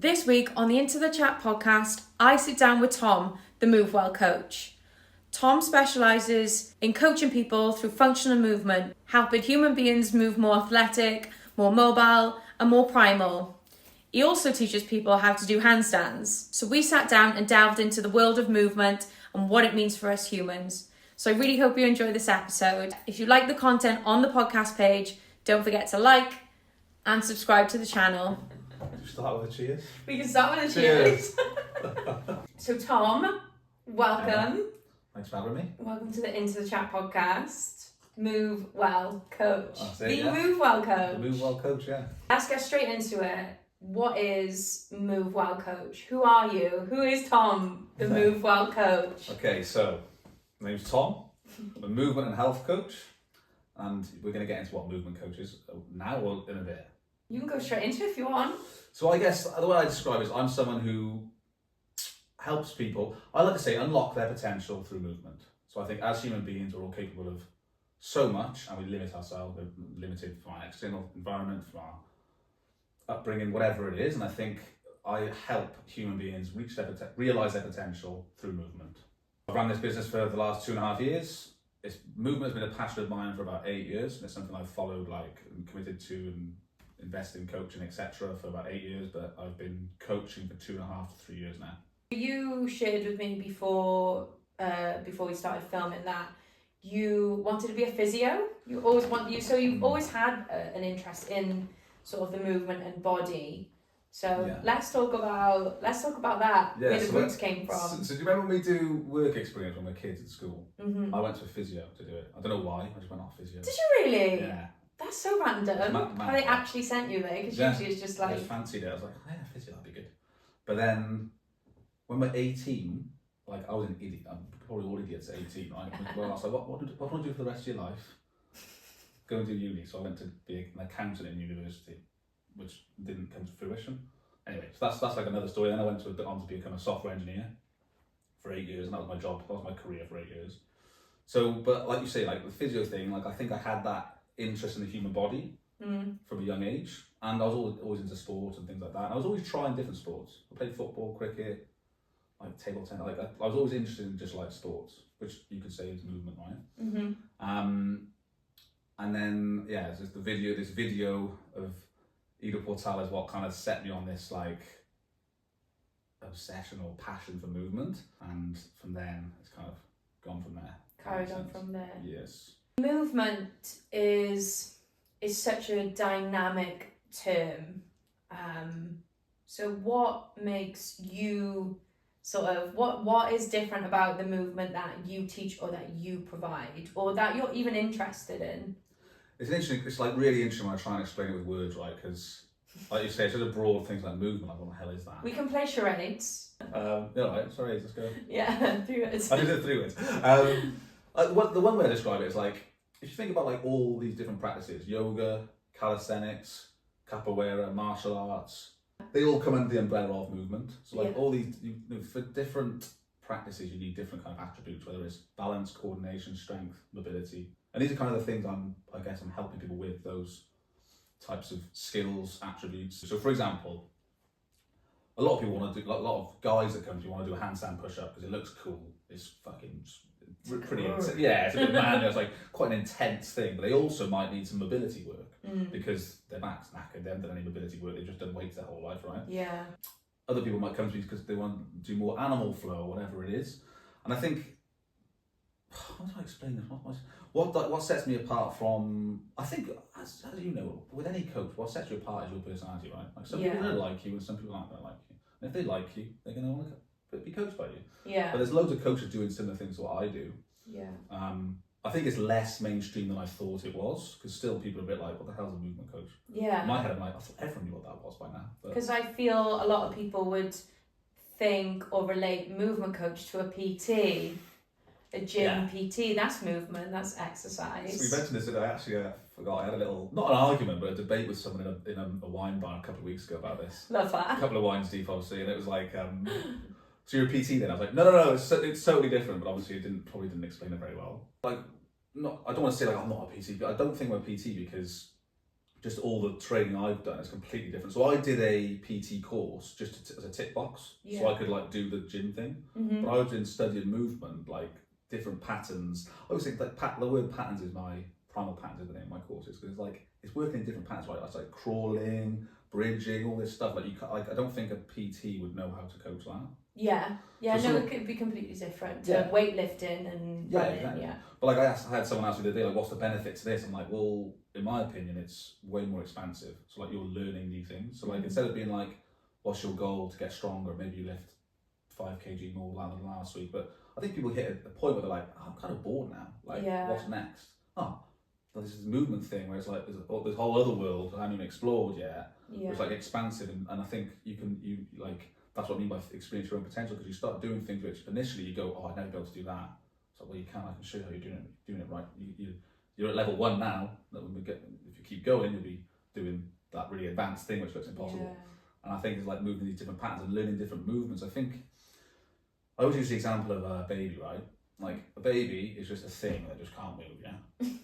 This week on the Into the Chat podcast, I sit down with Tom, the Movewell coach. Tom specialises in coaching people through functional movement, helping human beings move more athletic, more mobile, and more primal. He also teaches people how to do handstands. So we sat down and delved into the world of movement and what it means for us humans. So I really hope you enjoy this episode. If you like the content on the podcast page, don't forget to like and subscribe to the channel. Should we start with a cheers? We can start with a cheers. So Tom, welcome. Thanks for having me. Welcome to the Into the Chat podcast. Movewell coach. That's it, The yeah. Movewell coach. The Movewell coach, yeah. Let's get straight into it. What is Movewell coach? Who are you? Who is Tom, the Movewell coach? Okay, so my name's Tom. I'm a movement and health coach, and we're going to get into what movement coach is now or in a bit. You can go straight into it if you want. So I guess the way I describe it is I'm someone who helps people, I like to say, unlock their potential through movement. So I think as human beings, we're all capable of so much, and we limit ourselves. We're limited from our external environment, from our upbringing, whatever it is. And I think I help human beings realise their potential through movement. I've run this business for the last 2.5 years. Movement has been a passion of mine for about 8 years, and it's something I've followed and committed to and invested in coaching, etc. for about 8 years, but I've been coaching for 2.5 to 3 years now. You shared with me before we started filming that you wanted to be a physio. You've always had an interest in sort of the movement and body. So Yeah. let's talk about that. Yeah, where the so roots came from. So do you remember when we do work experience when we were kids at school? Mm-hmm. I went to a physio to do it. I don't know why, I just went off physio. Did you really? Yeah. That's so random. How they actually sent you there, because usually it's just I like... just fancied it. I was like, oh, yeah, physio, that'd be good. But then, when we're 18, like I was an idiot. I'm probably all idiots at 18, right? Well, I was like, what do you want to do for the rest of your life? Go and do uni. So I went to be an accountant in university, which didn't come to fruition. Anyway, so that's like another story. Then I went on to become a software engineer for 8 years, and that was my job. That was my career for 8 years. So, but like you say, like the physio thing, like I think I had that interest in the human body from a young age, and I was always into sport and things like that. And I was always trying different sports. I played football, cricket, like table tennis. Like I was always interested in just like sports, which you could say is movement, right? Mm-hmm. And then this video of Ido Portal is what kind of set me on this like obsession or passion for movement, and from then it's kind of gone from there. Carried on from there. Yes. Movement is such a dynamic term. So what makes you what is different about the movement that you teach or that you provide or that you're even interested in? It's like really interesting when I try and explain it with words, right? Because like you say, it's sort of broad things like movement. Like, what the hell is that? We can play charades. Right, sorry, let's go. Yeah, 3 words. I did it 3 words. The one way I describe it is like, if you think about like all these different practices, yoga, calisthenics, capoeira, martial arts, they all come under the umbrella of movement. So like all these, for different practices, you need different kind of attributes, whether it's balance, coordination, strength, mobility. And these are kind of the things I'm helping people with, those types of skills, attributes. So for example, a lot of people want to do, a lot of guys that come to you want to do a handstand push-up because it looks cool. It's fucking pretty intense. Yeah, it's a bit manly. It's like quite an intense thing, but they also might need some mobility work because their back's knackered. They haven't done any mobility work. They've just done weights their whole life, right? Yeah. Other people might come to me because they want to do more animal flow or whatever it is. And I think, how do I explain this? What sets me apart from, I think, as you know, with any coach, what sets you apart is your personality, right? Like some people don't like you and some people aren't going to like you. And if they like you, they're going to want to be coached by you. Yeah. But there's loads of coaches doing similar things to what I do. Yeah. I think it's less mainstream than I thought it was, because still people are a bit like, what the hell's a movement coach? Yeah. In my head, I'm like, I thought everyone knew what that was by now. Because I feel a lot of people would think or relate movement coach to a PT. A gym PT, that's movement, that's exercise. So we mentioned this, and I actually forgot. I had a little, not an argument, but a debate with someone in a wine bar a couple of weeks ago about this. Love that. A couple of wines deep, obviously, and it was like, so you're a PT then? I was like, no, it's totally different, but obviously probably didn't explain it very well. Like, I don't want to say like I'm not a PT, but I don't think I'm a PT because just all the training I've done is completely different. So I did a PT course just as a tick box, so I could like do the gym thing. But I was in studying movement, like different patterns. I always think like the word patterns is my Primal patterns is the name of my courses, because it's working in different patterns, right? It's like crawling, bridging, all this stuff. Like I don't think a PT would know how to coach that. Yeah, so it could be completely different to weightlifting and running. Exactly. But like I had someone ask me the other day, like, what's the benefit to this? I'm like, well, in my opinion, it's way more expansive. So like you're learning new things. So like instead of being like, what's your goal to get stronger? Maybe you lift 5 kg more than last week. But I think people hit a point where they're like, I'm kind of bored now. Like, what's next? Oh, well, this is a movement thing where it's like there's this whole other world I haven't even explored yet. It's like expansive, and I think you like. That's what I mean by experience your own potential, because you start doing things which initially you go, oh, I'd never be able to do that. So well, you can. I can show you how you're doing it right. You're at level 1 now. That when if you keep going, you'll be doing that really advanced thing which looks impossible. And I think it's like moving these different patterns and learning different movements. I always use the example of a baby, right? Like a baby is just a thing that just can't move,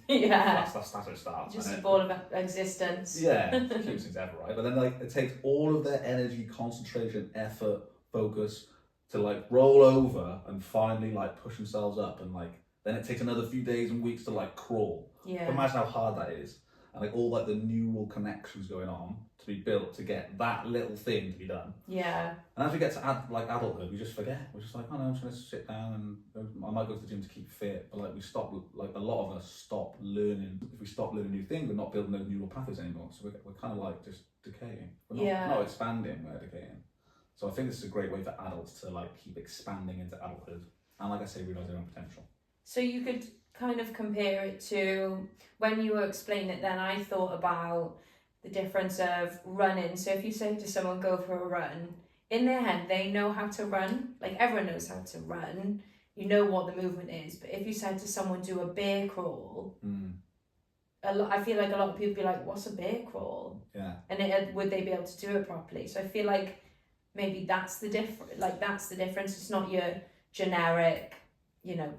That's how it starts. Just a ball of existence. Yeah, cutest things ever, right? But then like it takes all of their energy, concentration, effort, focus to like roll over and finally like push themselves up, and like then it takes another few days and weeks to like crawl. Imagine how hard that is, and like all like the neural connections going on to be built to get that little thing to be done. And as we get to adulthood, we just forget. We're just like, oh no, I'm just gonna sit down and I might go to the gym to keep fit, but like we stop. Like a lot of us stop learning. If we stop learning new things, we're not building those neural pathways anymore. So we're kind of like just decaying. We're not expanding. We're decaying. So I think this is a great way for adults to like keep expanding into adulthood, and like I say, realise their own potential. So you could kind of compare it to when you were explaining it. Then I thought about the difference of running. So if you say to someone, go for a run, in their head they know how to run. Like everyone knows how to run. You know what the movement is. But if you said to someone, do a bear crawl, I feel like a lot of people be like, what's a bear crawl? And would they be able to do it properly? So I feel like maybe that's the difference. It's not your generic,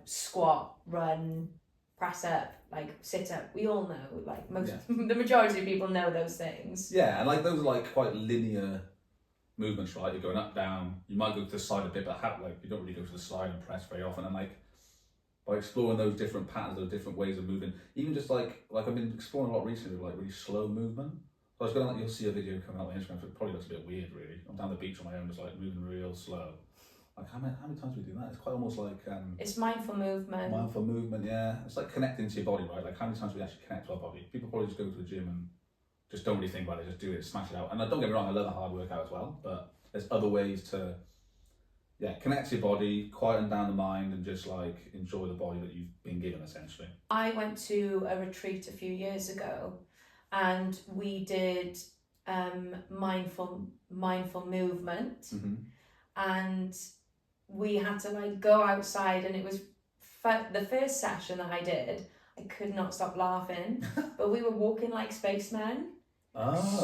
squat, run, press up, like sit up. We all know, like the majority of people know those things. And like those are like quite linear movements, right? You're going up, down. You might go to the side a bit, but you don't really go to the side and press very often. And like by exploring those different patterns, those different ways of moving, even just like I've been exploring a lot recently with like really slow movement. So I was going, you'll see a video coming out on Instagram. So it probably looks a bit weird, really. I'm down the beach on my own, just like moving real slow. Like how many times do we do that? It's quite almost like it's mindful movement. Mindful movement, yeah. It's like connecting to your body, right? Like how many times do we actually connect to our body? People probably just go to the gym and just don't really think about it, just do it, smash it out. And don't get me wrong, I love a hard workout as well, but there's other ways to connect to your body, quieten down the mind, and just like enjoy the body that you've been given, essentially. I went to a retreat a few years ago, and we did mindful movement, and we had to like go outside, and it was the first session that I did. I could not stop laughing, but we were walking like spacemen.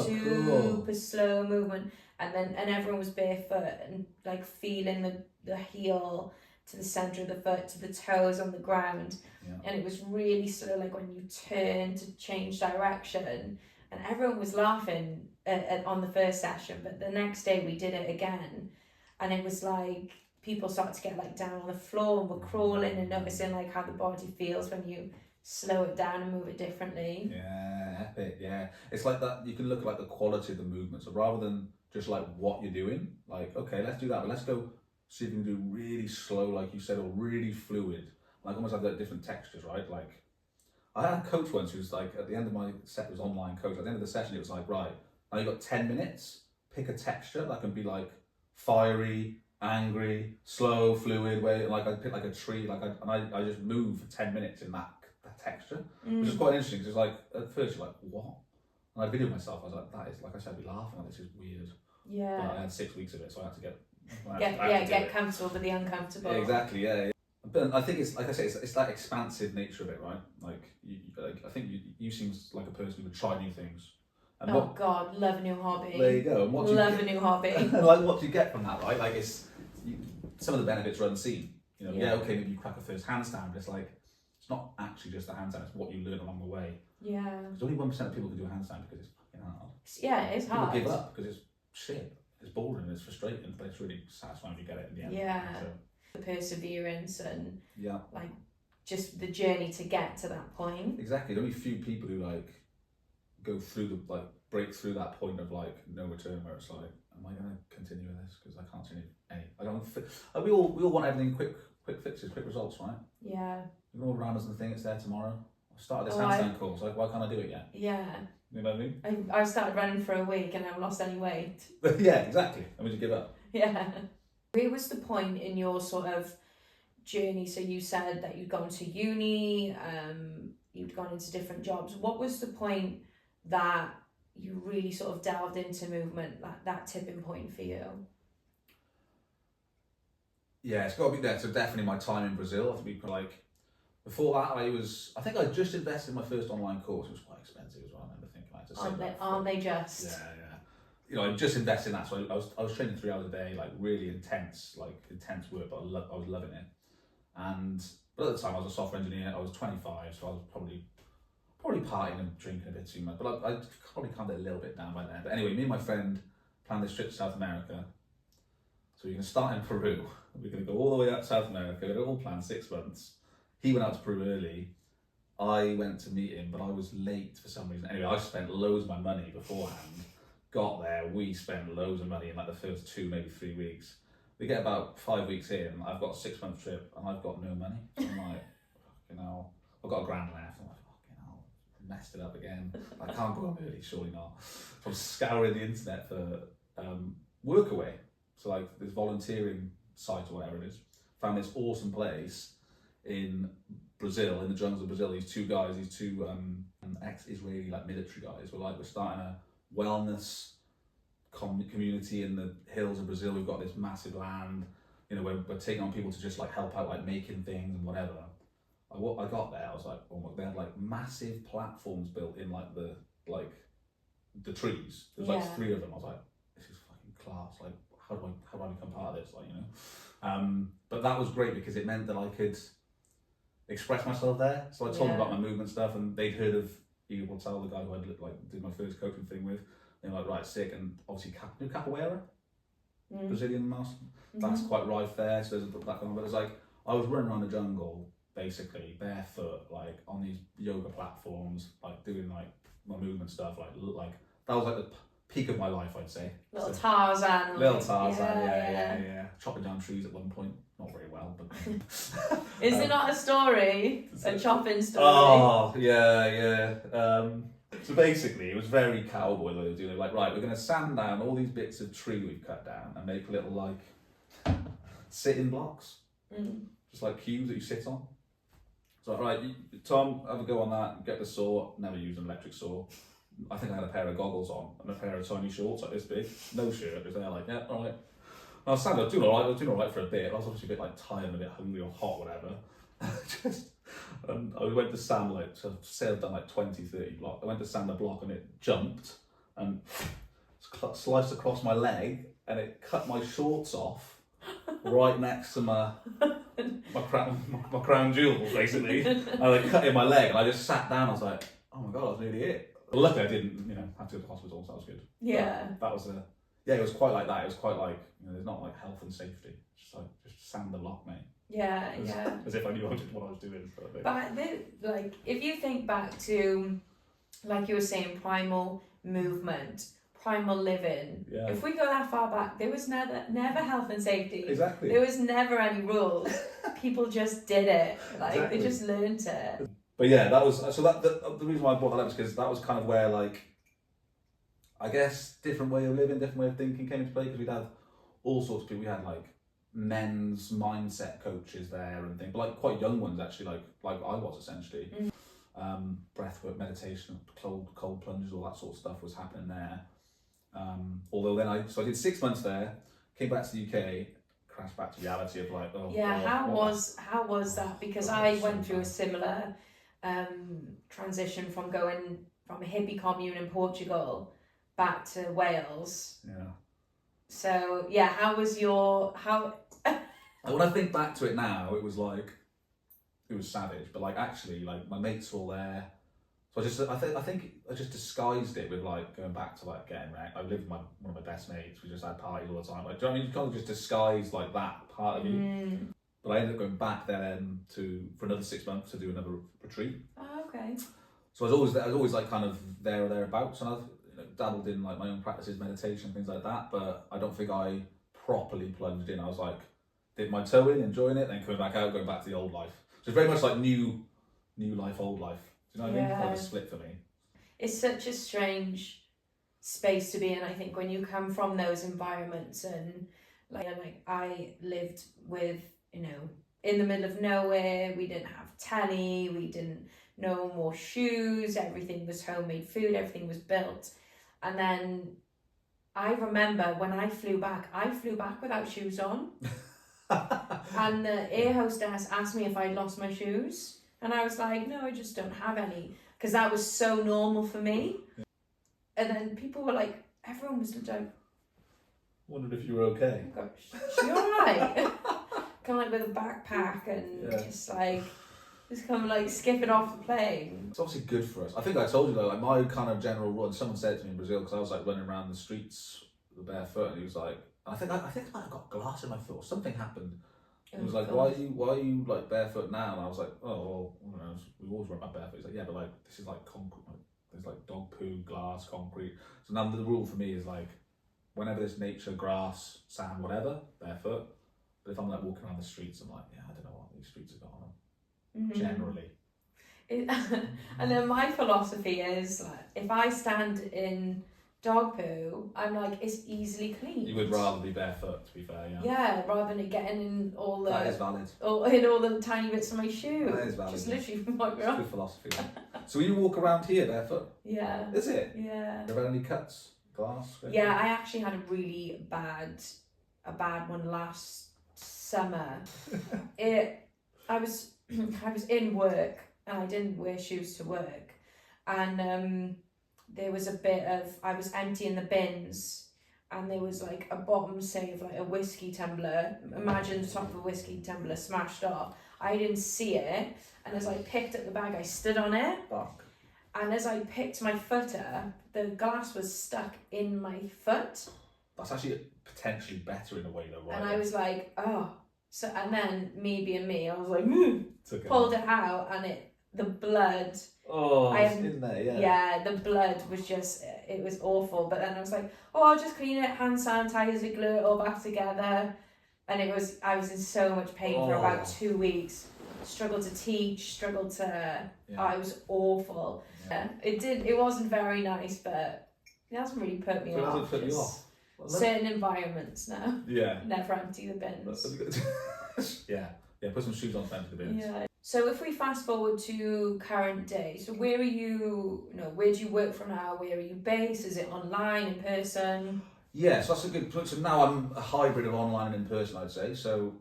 Super slow movement, and everyone was barefoot and like feeling the heel to the center of the foot to the toes on the ground, and it was really slow, like when you turn to change direction, and everyone was laughing on the first session. But the next day we did it again, and it was like people started to get like down on the floor and were crawling and noticing like how the body feels when you slow it down and move it differently. Epic. It's like that. You can look at like the quality of the movement. So rather than just like what you're doing, like okay, let's do that, but let's go see if we can do really slow, like you said, or really fluid, like almost like different textures, right? Like I had a coach once who was like, at the end of my set, it was online coach. At the end of the session, it was like, right, now you've got 10 minutes. Pick a texture that can be like fiery, angry, slow, fluid. Where like I pick like a tree, I just move for 10 minutes in that texture, which is quite interesting. Because it's like at first you're like, what? And I videoed myself. I was like, that is, like I said, I'd be laughing. Like, this is weird. But I had 6 weeks of it, so I had to get comfortable with the uncomfortable. Exactly. But I think it's like I say, it's that expansive nature of it, right? Like, I think you seem like a person who would try new things. And God, love a new hobby. There you go. And a new hobby. Like, what do you get from that, right? Like, some of the benefits are unseen. Okay, maybe you crack a first handstand, but it's like It's not actually just the handstand, it's what you learn along the way. Yeah. Because only 1% of people can do a handstand because it's fucking hard. Yeah, it's hard. People give up because it's shit. It's boring, it's frustrating, but it's really satisfying if you get it in the end. Yeah. So, the perseverance and yeah, like just the journey to get to that point. Exactly. There's only few people who like go through the like break through that point of like no return where it's like, am I going to continue with this because I can't see any. I don't. We all want everything quick fixes, quick results, right? Yeah. We all around us and think it's there tomorrow. I started this handstand course. Like, why can't I do it yet? Yeah. You know what I mean? I started running for a week and I haven't lost any weight. Yeah, exactly. I mean, you give up. Yeah. Where was the point in your sort of journey? So you said that you'd gone to uni, you'd gone into different jobs. What was the point that you really sort of delved into movement, like that tipping point for you? Yeah, it's got to be there. So definitely my time in Brazil. To be like, before that, I think I just invested in my first online course. It was quite expensive as well. I remember thinking, I had to save aren't they just? Yeah. You know, I just invested in that. So I was training 3 hours a day, like really intense work, but I was loving it. But at the time I was a software engineer. I was 25, so I was probably partying and drinking a bit too much. But I probably calmed it a little bit down by then. But anyway, me and my friend planned this trip to South America. So we're going to start in Peru. We're going to go all the way out to South America. It all planned 6 months. He went out to Peru early. I went to meet him, but I was late for some reason. Anyway, I spent loads of my money beforehand. Got there, we spent loads of money in like the first 2, maybe 3 weeks. We get about 5 weeks in, I've got a 6-month trip and I've got no money. So I'm like, fucking hell, I've got $1,000 left. I'm like, fucking hell, messed it up again. I can't go home early, surely not. So I'm scouring the internet for Workaway. So like this volunteering site or whatever it is. Found this awesome place in Brazil, in the jungles of Brazil. These two ex-Israeli like military guys were like, we're starting a wellness community in the hills of Brazil. We've got this massive land, you know, we're taking on people to just like help out, like making things and whatever. I got there, I was like, oh my, they had like massive platforms built in like the trees. There's like 3 of them. I was like, this is fucking class. Like, how do I become part of this? Like, you know. But that was great because it meant that I could express myself there. So I told them about my movement stuff, and they'd heard of Igor Patel, the guy who I did my first coaching thing with. They were like, right, sick. And obviously capoeira, Brazilian master. That's quite rife there. So there's that going on. But it's like, I was running around the jungle, basically barefoot, like on these yoga platforms, like doing like my movement stuff. Like that was like the peak of my life, I'd say. Little Tarzan. Yeah. Chopping down trees at one point. Not very well, but... Is there not a story? A chopping story? Oh, yeah. So basically, it was very cowboy what they were doing. Like, right, we're going to sand down all these bits of tree we've cut down and make little, like, sitting blocks. Just like cubes that you sit on. So, right, Tom, have a go on that, get the saw. Never used an electric saw. I think I had a pair of goggles on and a pair of tiny shorts like this big. No shirt, because they're like, yeah, all right. I was doing all right for a bit. I was obviously a bit like tired and a bit hungry or hot, whatever. I went to sand say I've done like 20, 30 blocks. I went to sand a block and it jumped and sliced across my leg and it cut my shorts off right next to my crown jewels, basically. And it cut in my leg and I just sat down. I was like, oh my God, I was nearly it. But luckily I didn't, have to go to the hospital, so that was good. Yeah. But that was it was quite like that. It was quite like, there's not like health and safety. Just sand the block, mate. Yeah. As if I knew what I was doing. But if you think back to, like you were saying, primal movement, primal living. Yeah. If we go that far back, there was never health and safety. Exactly. There was never any rules. People just did it. Exactly. They just learned it. But yeah, that was the reason why I brought that up was because that was kind of where I guess different way of living, different way of thinking came into play, because we'd have all sorts of people. We had like men's mindset coaches there and things, but like quite young ones actually, like I was essentially. Breathwork, meditation, cold plunges, all that sort of stuff was happening there. Although then I did 6 months there, came back to the UK, crashed back to reality of like, oh yeah, God, how was that? Because I went through a similar transition from going from a hippie commune in Portugal back to Wales. Yeah. So yeah, how was your When I think back to it now, it was like it was savage. But like actually, like my mates were all there. So I think I just disguised it with like going back to like getting wrecked. I lived with one of my best mates. We just had parties all the time. Like, do you know what I mean? You kind of just disguise like that part of you. But I ended up going back there for another 6 months to do another retreat. Oh, okay. So I was always like kind of there or thereabouts, and I've dabbled in like my own practices, meditation, things like that. But I don't think I properly plunged in. I was like, did my toe in, enjoying it, then coming back out, going back to the old life. So it's very much like new life, old life. Do you know what I mean? Like a split for me. It's such a strange space to be in, I think, when you come from those environments, and like I lived with, in the middle of nowhere. We didn't have telly, we didn't no more shoes, everything was homemade food, everything was built. And then I remember when I flew back without shoes on. And the air hostess asked me if I'd lost my shoes. And I was like, no, I just don't have any. Because that was so normal for me. Yeah. And then people were like, everyone was like... Wondered if you were okay. Oh gosh, she alright? Kind of like with a backpack and just come like skipping off the plane. It's obviously good for us. I think I told you though, like my kind of general run, someone said to me in Brazil, because I was like running around the streets with a barefoot, and he was like, I think I might have got glass in my foot or something happened. He was like, why are you like barefoot now? And I was like, oh, well, we always run my barefoot. He's like, yeah, but like this is like concrete. There's like dog poo, glass, concrete. So now the rule for me is like, whenever there's nature, grass, sand, whatever, barefoot. But if I'm like walking around the streets, I'm like, yeah, I don't know what these streets have got on them. Generally. And then my philosophy is like, if I stand in dog poo, I'm like, it's easily clean. You would rather be barefoot, to be fair, yeah. Yeah, rather than it getting in all the... That is valid. In all the tiny bits of my shoe. That is valid. Just literally wipe it off. Good philosophy. So you walk around here barefoot? Yeah. Is it? Yeah. Have you had any cuts? Glass? Yeah, I actually had a really bad one last summer. I was in work and I didn't wear shoes to work, and there was a bit of, I was emptying the bins, and there was like a bottom, say, of like a whiskey tumbler. Imagine the top of a whiskey tumbler smashed off. I didn't see it, and as I picked up the bag, I stood on it. Fuck. And as I picked my foot up, the glass was stuck in my foot. That's actually potentially better in a way though, right? And I was like, oh. So, and then me being me, I was like, pulled it out, and the blood. Oh, it's in there, yeah. Yeah, the blood was just, it was awful. But then I was like, oh, I'll just clean it, hand sanitizer, glue it all back together. And I was in so much pain for about 2 weeks. Struggled to teach, it was awful. Yeah. It wasn't very nice, but it hasn't really put me off. It hasn't put you off? Certain environments now. Yeah. Never empty the bins. Yeah, put some shoes on to empty the bins. Yeah. So if we fast forward to current day, so where are you, where do you work from now? Where are you based? Is it online, in person? Yeah, so that's a good point. So now I'm a hybrid of online and in person, I'd say. So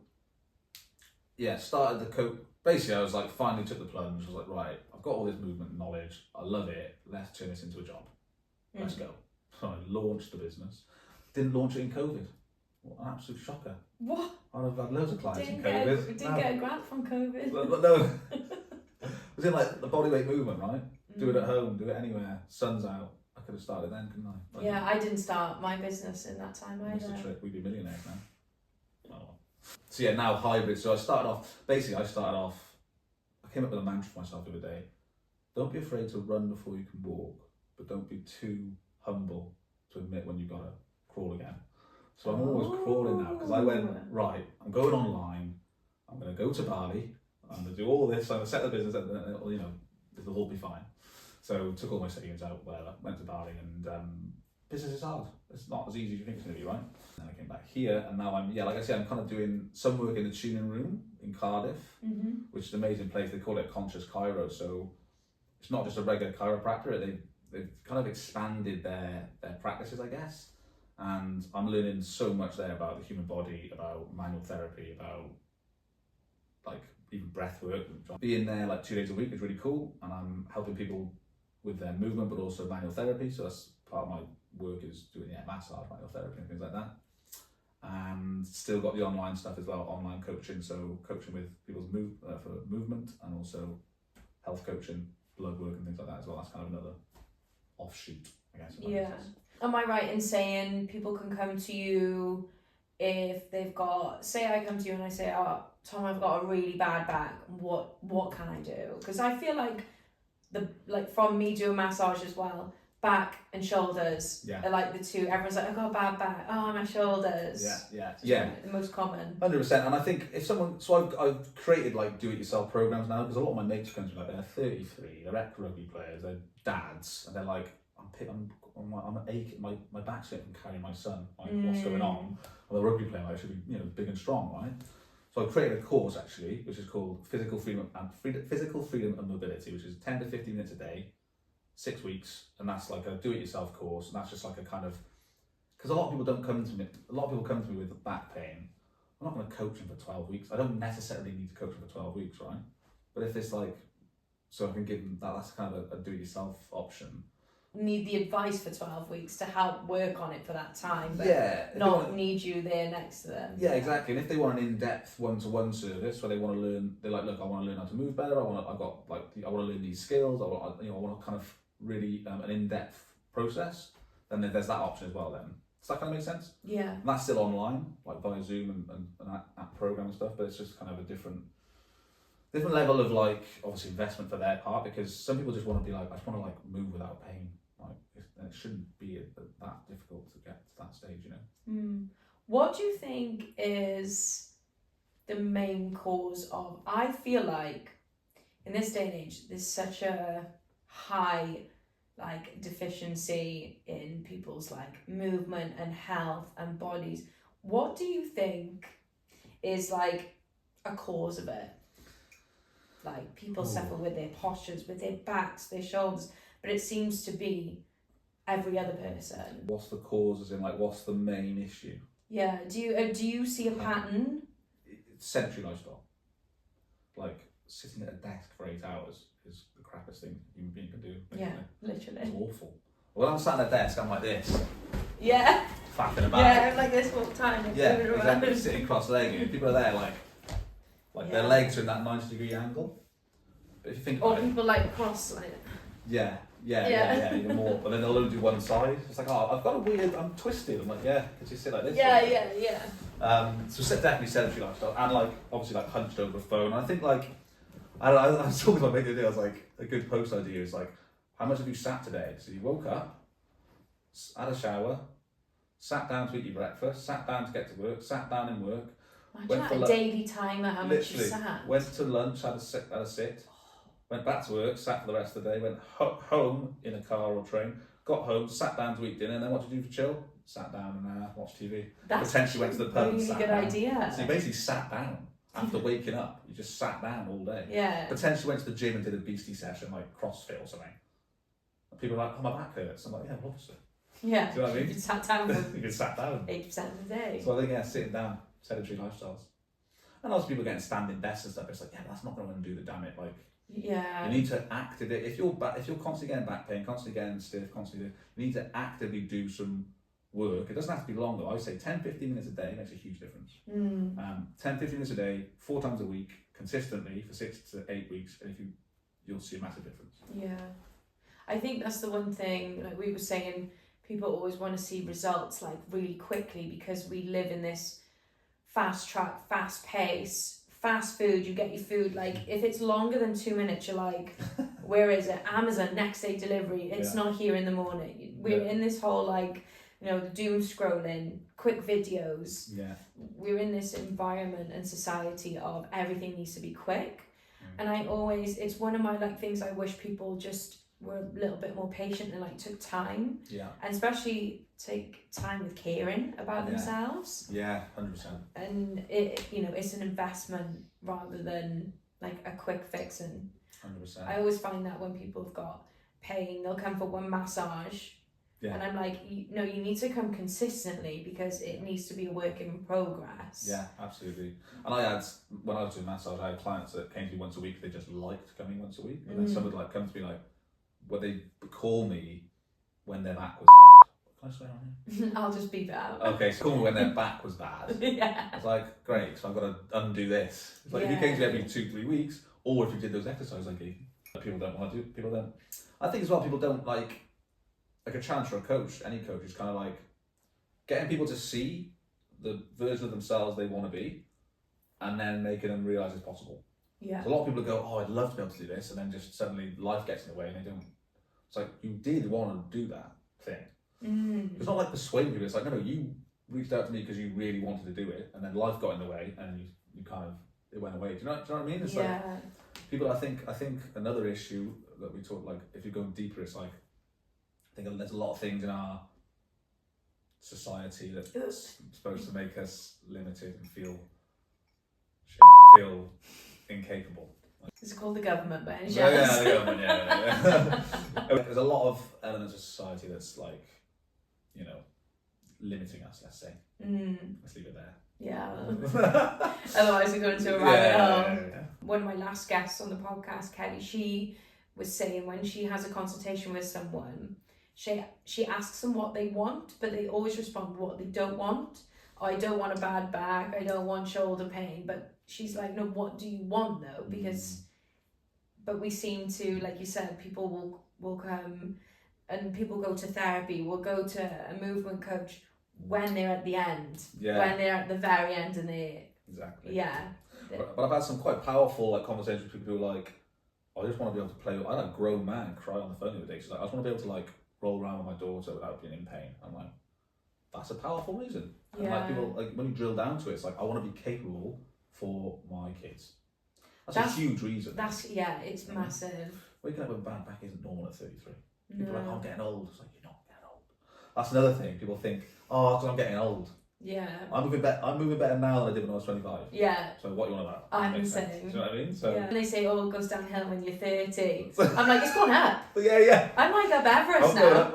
yeah, started the coach. Basically, I was like, finally took the plunge. I was like, right, I've got all this movement knowledge. I love it. Let's turn this into a job. Let's go. So I launched the business. Didn't launch it in COVID. What an absolute shocker. What? I've had loads of clients in COVID. Didn't get a grant from COVID. No. It was in like the bodyweight movement, right? Do it at home, do it anywhere. Sun's out. I could have started then, couldn't I? Like, yeah, I didn't start my business in that time either. Missed the trick. We'd be millionaires now. Oh, well. So yeah, now hybrid. So I came up with a mantra for myself the other day. Don't be afraid to run before you can walk, but don't be too humble to admit when you've got to crawl again. So I'm always crawling now, because I went, right, I'm going online, I'm going to go to Bali, I'm going to do all this, I'm going to set the business up, and it'll all be fine. So took all my savings out, whatever, went to Bali, and business is hard. It's not as easy as you think it's going to be, right? And then I came back here, and now like I said, I'm kind of doing some work in the tuning room in Cardiff, which is an amazing place. They call it Conscious Chiro, so it's not just a regular chiropractor, they've kind of expanded their practices, I guess. And I'm learning so much there about the human body, about manual therapy, about like even breath work. Being there like 2 days a week is really cool, and I'm helping people with their movement, but also manual therapy. So that's part of my work, is doing massage, manual therapy and things like that. And and still got the online stuff as well, online coaching. So coaching with people's for movement, and also health coaching, blood work and things like that as well. That's kind of another offshoot, I guess. Yeah. Am I right in saying people can come to you if they've got, say I come to you and I say, oh, Tom, I've got a really bad back, what can I do? Because I feel like from me doing massage as well, back and shoulders are like the two. Everyone's like, I've got a bad back. Oh, my shoulders. Yeah. The most common. 100%. And I think if someone, so I've created like do-it-yourself programs now, because a lot of my mates come to me like they're 33, they're ex-rugby players, they're dads, and they're like, I'm aching, my back's hurting from carrying my son. Like, what's going on? Well, a rugby player, I should be, big and strong, right? So I've created a course actually, which is called Physical Freedom and Mobility, which is 10 to 15 minutes a day, 6 weeks, and that's like a do-it-yourself course, and that's just like a kind of, because a lot of people come to me with back pain. I'm not going to coach them for 12 weeks. I don't necessarily need to coach them for 12 weeks, right? But if it's like, so I can give them that's kind of a do-it-yourself option. Need the advice for 12 weeks to help work on it for that time, but need you there next to them. Yeah, exactly. And if they want an in-depth one-to-one service where they want to learn, they're like, look, I want to learn how to move better. I want to learn these skills. I want to kind of really an in-depth process. Then there's that option as well. Then does that kind of make sense? Yeah. And that's still online, like via Zoom and app program and stuff. But it's just kind of a different level of like obviously investment for their part, because some people just want to be like, I just want to like move without pain. And it shouldn't be that difficult to get to that stage, What do you think is the main cause of, I feel like in this day and age there's such a high like deficiency in people's like movement and health and bodies. What do you think is like a cause of it? Like people suffer with their postures, with their backs, their shoulders, but it seems to be every other person. What's the cause, as in like what's the main issue? Yeah, do you see a pattern? It's sedentary lifestyle. Like sitting at a desk for 8 hours is the crappiest thing a human being can do. Yeah, literally. It's awful. When I'm sat at a desk, I'm like this. Yeah. Fapping about. Yeah, I'm like this all the time. Yeah, exactly. Sitting cross-legged. People are there like their legs are in that 90-degree angle. But if you think about it, people like cross like. Yeah, even more. But then they'll only do one side. It's like, I've got I'm twisted. I'm like, yeah, could you sit like this? Yeah. So definitely sedentary lifestyle, and like obviously like hunched over a phone. And I think like, I was talking to my mate the other day, I was like, a good post idea is like, how much have you sat today? So you woke up, had a shower, sat down to eat your breakfast, sat down to get to work, sat down in work. Imagine a daily timer, how much you sat. Went to lunch, had a sit. Went back to work, sat for the rest of the day, went home in a car or train, got home, sat down to eat dinner, and then what did you do for chill? Sat down and watched TV. That's potentially went to the pub and sat down. Really good idea. So you basically sat down after waking up. You just sat down all day. Yeah. Potentially went to the gym and did a beastie session, like CrossFit or something. And people are like, oh, my back hurts. I'm like, yeah, well, obviously. Yeah. Do you know what I mean? You sat down. You sat down. 80% of the day. So I think, sitting down, sedentary lifestyles. And also people getting standing desks and stuff. It's like, yeah, but that's not going to undo the damn it. Like, yeah. You need to activate, if you're constantly getting back pain, constantly getting stiff, you need to actively do some work. It doesn't have to be longer. I say 10-15 minutes a day makes a huge difference. 10-15 minutes a day, 4 times a week, consistently for 6 to 8 weeks, and you'll see a massive difference. Yeah. I think that's the one thing, like we were saying, people always want to see results like really quickly because we live in this fast track, fast pace, fast food. You get your food, like if it's longer than 2 minutes, you're like, where is it? Amazon, next day delivery. It's not here in the morning. We're in this whole like, doom scrolling, quick videos. Yeah. We're in this environment and society of everything needs to be quick. And it's one of my like things I wish people just were a little bit more patient and like took time. Yeah. And especially take time with caring about themselves. Yeah, 100%. And it's an investment rather than like a quick fix. And 100%. I always find that when people have got pain, they'll come for one massage. Yeah. And I'm like, you need to come consistently because it needs to be a work in progress. Yeah, absolutely. And when I was doing massage, I had clients that came to me once a week. They just liked coming once a week. And then some would like come to me like, they call me when their back was fucked. Can I swear on here? I'll just beep it out. Okay, so call me when their back was bad. Yeah. I was like, great, so I've got to undo this. It's like if you came to me every 2-3 weeks, or if you did those exercises I gave you. People don't want to do. People don't. I think as well, people don't like a challenge for a coach. Any coach is kind of like getting people to see the version of themselves they want to be, and then making them realise it's possible. Yeah. So a lot of people go, oh, I'd love to be able to do this, and then just suddenly life gets in the way, and they don't. It's like you did want to do that thing. It's not like persuading people. It's like no, you reached out to me because you really wanted to do it, and then life got in the way, and you kind of it went away. Do you know what I mean? It's like people. I think another issue that we talk like if you're going deeper, it's like I think there's a lot of things in our society that's supposed to make us limited and feel incapable. Is it called the government by any chance? Yeah, the government, yeah. There's a lot of elements of society that's like, you know, limiting us, let's say. Let's leave it there. Yeah. Otherwise we go into a rabbit hole. Yeah. One of my last guests on the podcast, Kelly, she was saying when she has a consultation with someone, she asks them what they want, but they always respond what they don't want. Oh, I don't want a bad back, I don't want shoulder pain, but she's like, no, what do you want though? Because, but we seem to, like you said, people will come and people go to therapy, will go to a movement coach when they're at the end, when they're at the very end and they But I've had some quite powerful like conversations with people who are like, I just want to be able to play. I had a grown man cry on the phone the other day. She's like, I just want to be able to like roll around with my daughter without being in pain. I'm like, that's a powerful reason. And like people, like when you drill down to it, it's like I want to be capable for my kids. That's a huge reason. It's massive. Waking up with a bad back isn't normal at 33. People are like, oh, I'm getting old. It's like, you're not getting old. That's another thing. People think, oh, because I'm getting old. Yeah. I'm moving better now than I did when I was 25. Yeah. So what you want about? I'm the same. Do you know what I mean? So and they say, oh, it goes downhill when you're 30. I'm like, it's gone up. Yeah. I'm like up Everest now.